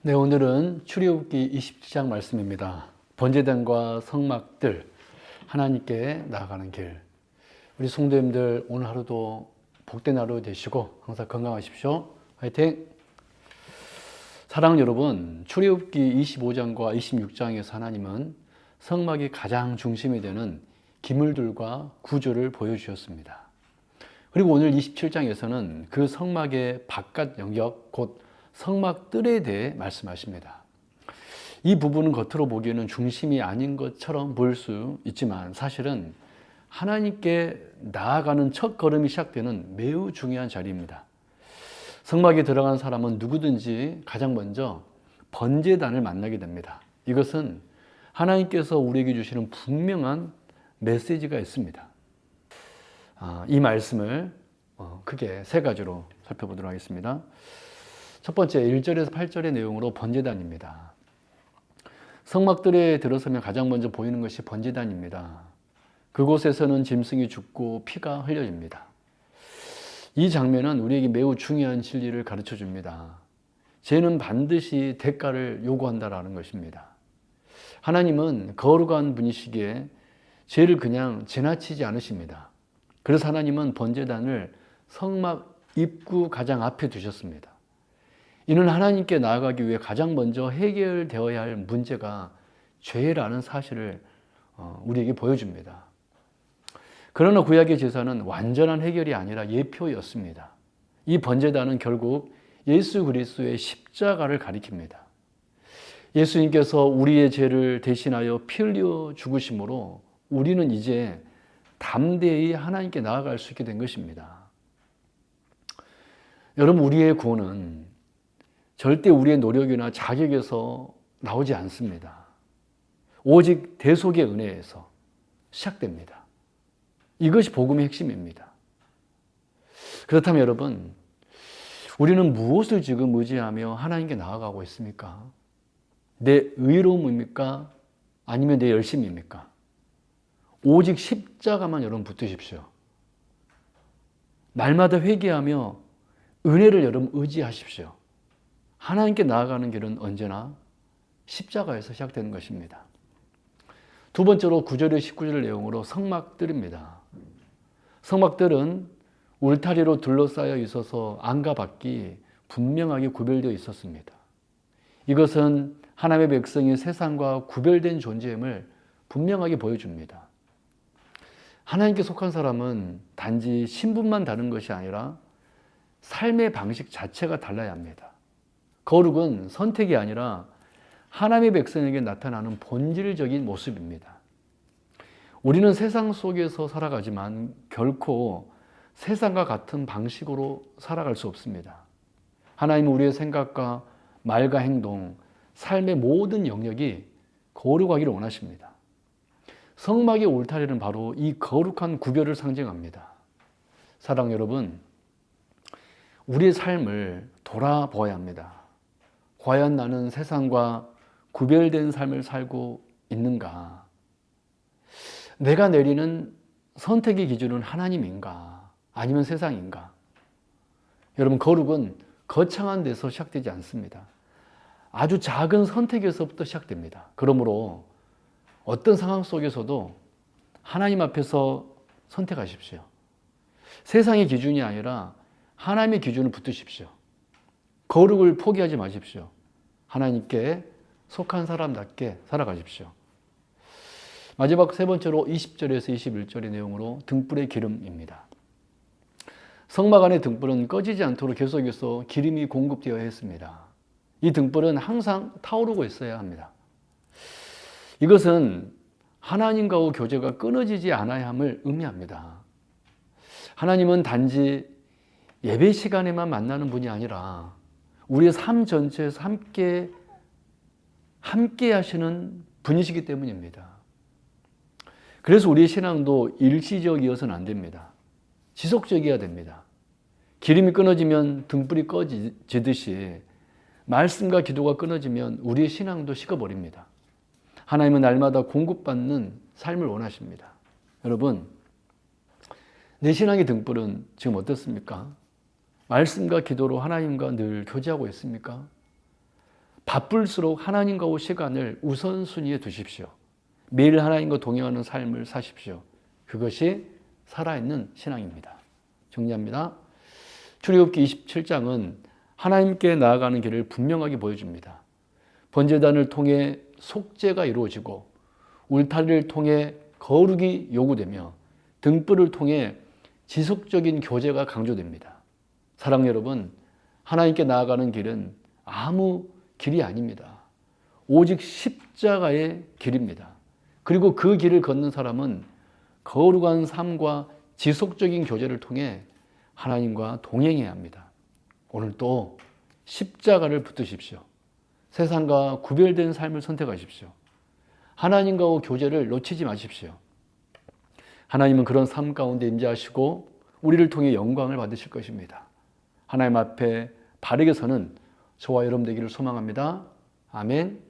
네, 오늘은 출애굽기 27장 말씀입니다. 번제단과 성막들, 하나님께 나아가는 길. 우리 성도님들 오늘 하루도 복된 하루 되시고 항상 건강하십시오. 화이팅! 사랑하는 여러분, 출애굽기 25장과 26장에서 하나님은 성막이 가장 중심이 되는 기물들과 구조를 보여주셨습니다. 그리고 오늘 27장에서는 그 성막의 바깥 영역, 곧 성막들에 대해 말씀하십니다. 이 부분은 겉으로 보기에는 중심이 아닌 것처럼 보일 수 있지만 사실은 하나님께 나아가는 첫 걸음이 시작되는 매우 중요한 자리입니다. 성막에 들어간 사람은 누구든지 가장 먼저 번제단을 만나게 됩니다. 이것은 하나님께서 우리에게 주시는 분명한 메시지가 있습니다. 이 말씀을 크게 세 가지로 살펴보도록 하겠습니다. 첫 번째 1절에서 8절의 내용으로 번제단입니다. 성막들에 들어서면 가장 먼저 보이는 것이 번제단입니다. 그곳에서는 짐승이 죽고 피가 흘려집니다. 이 장면은 우리에게 매우 중요한 진리를 가르쳐 줍니다. 죄는 반드시 대가를 요구한다라는 것입니다. 하나님은 거룩한 분이시기에 죄를 그냥 지나치지 않으십니다. 그래서 하나님은 번제단을 성막 입구 가장 앞에 두셨습니다. 이는 하나님께 나아가기 위해 가장 먼저 해결되어야 할 문제가 죄라는 사실을 우리에게 보여줍니다. 그러나 구약의 제사는 완전한 해결이 아니라 예표였습니다. 이 번제단은 결국 예수 그리스도의 십자가를 가리킵니다. 예수님께서 우리의 죄를 대신하여 피 흘려 죽으심으로 우리는 이제 담대히 하나님께 나아갈 수 있게 된 것입니다. 여러분, 우리의 구원은 절대 우리의 노력이나 자격에서 나오지 않습니다. 오직 대속의 은혜에서 시작됩니다. 이것이 복음의 핵심입니다. 그렇다면 여러분, 우리는 무엇을 지금 의지하며 하나님께 나아가고 있습니까? 내 의로움입니까? 아니면 내 열심입니까? 오직 십자가만 여러분 붙드십시오. 날마다 회개하며 은혜를 여러분 의지하십시오. 하나님께 나아가는 길은 언제나 십자가에서 시작되는 것입니다. 두 번째로 9절에 19절 내용으로 성막들입니다. 성막들은 울타리로 둘러싸여 있어서 안과 밖이 분명하게 구별되어 있었습니다. 이것은 하나님의 백성이 세상과 구별된 존재임을 분명하게 보여줍니다. 하나님께 속한 사람은 단지 신분만 다른 것이 아니라 삶의 방식 자체가 달라야 합니다. 거룩은 선택이 아니라 하나님의 백성에게 나타나는 본질적인 모습입니다. 우리는 세상 속에서 살아가지만 결코 세상과 같은 방식으로 살아갈 수 없습니다. 하나님은 우리의 생각과 말과 행동, 삶의 모든 영역이 거룩하기를 원하십니다. 성막의 울타리는 바로 이 거룩한 구별을 상징합니다. 사랑 여러분, 우리의 삶을 돌아보아야 합니다. 과연 나는 세상과 구별된 삶을 살고 있는가? 내가 내리는 선택의 기준은 하나님인가? 아니면 세상인가? 여러분, 거룩은 거창한 데서 시작되지 않습니다. 아주 작은 선택에서부터 시작됩니다. 그러므로 어떤 상황 속에서도 하나님 앞에서 선택하십시오. 세상의 기준이 아니라 하나님의 기준을 붙드십시오. 거룩을 포기하지 마십시오. 하나님께 속한 사람답게 살아가십시오. 마지막 세 번째로 20절에서 21절의 내용으로 등불의 기름입니다. 성막 안의 등불은 꺼지지 않도록 계속해서 기름이 공급되어야 했습니다. 이 등불은 항상 타오르고 있어야 합니다. 이것은 하나님과의 교제가 끊어지지 않아야 함을 의미합니다. 하나님은 단지 예배 시간에만 만나는 분이 아니라 우리의 삶 전체에서 함께 하시는 분이시기 때문입니다. 그래서 우리의 신앙도 일시적이어서는 안 됩니다. 지속적이어야 됩니다. 기름이 끊어지면 등불이 꺼지듯이 말씀과 기도가 끊어지면 우리의 신앙도 식어버립니다. 하나님은 날마다 공급받는 삶을 원하십니다. 여러분, 내 신앙의 등불은 지금 어떻습니까? 말씀과 기도로 하나님과 늘 교제하고 있습니까? 바쁠수록 하나님과의 시간을 우선순위에 두십시오. 매일 하나님과 동행하는 삶을 사십시오. 그것이 살아있는 신앙입니다. 정리합니다. 출애굽기 27장은 하나님께 나아가는 길을 분명하게 보여줍니다. 번제단을 통해 속죄가 이루어지고 울타리를 통해 거룩이 요구되며 등불을 통해 지속적인 교제가 강조됩니다. 사랑 여러분, 하나님께 나아가는 길은 아무 길이 아닙니다. 오직 십자가의 길입니다. 그리고 그 길을 걷는 사람은 거룩한 삶과 지속적인 교제를 통해 하나님과 동행해야 합니다. 오늘 또 십자가를 붙드십시오. 세상과 구별된 삶을 선택하십시오. 하나님과의 교제를 놓치지 마십시오. 하나님은 그런 삶 가운데 임재하시고 우리를 통해 영광을 받으실 것입니다. 하나님 앞에 바르게 서는 저와 여러분 되기를 소망합니다. 아멘.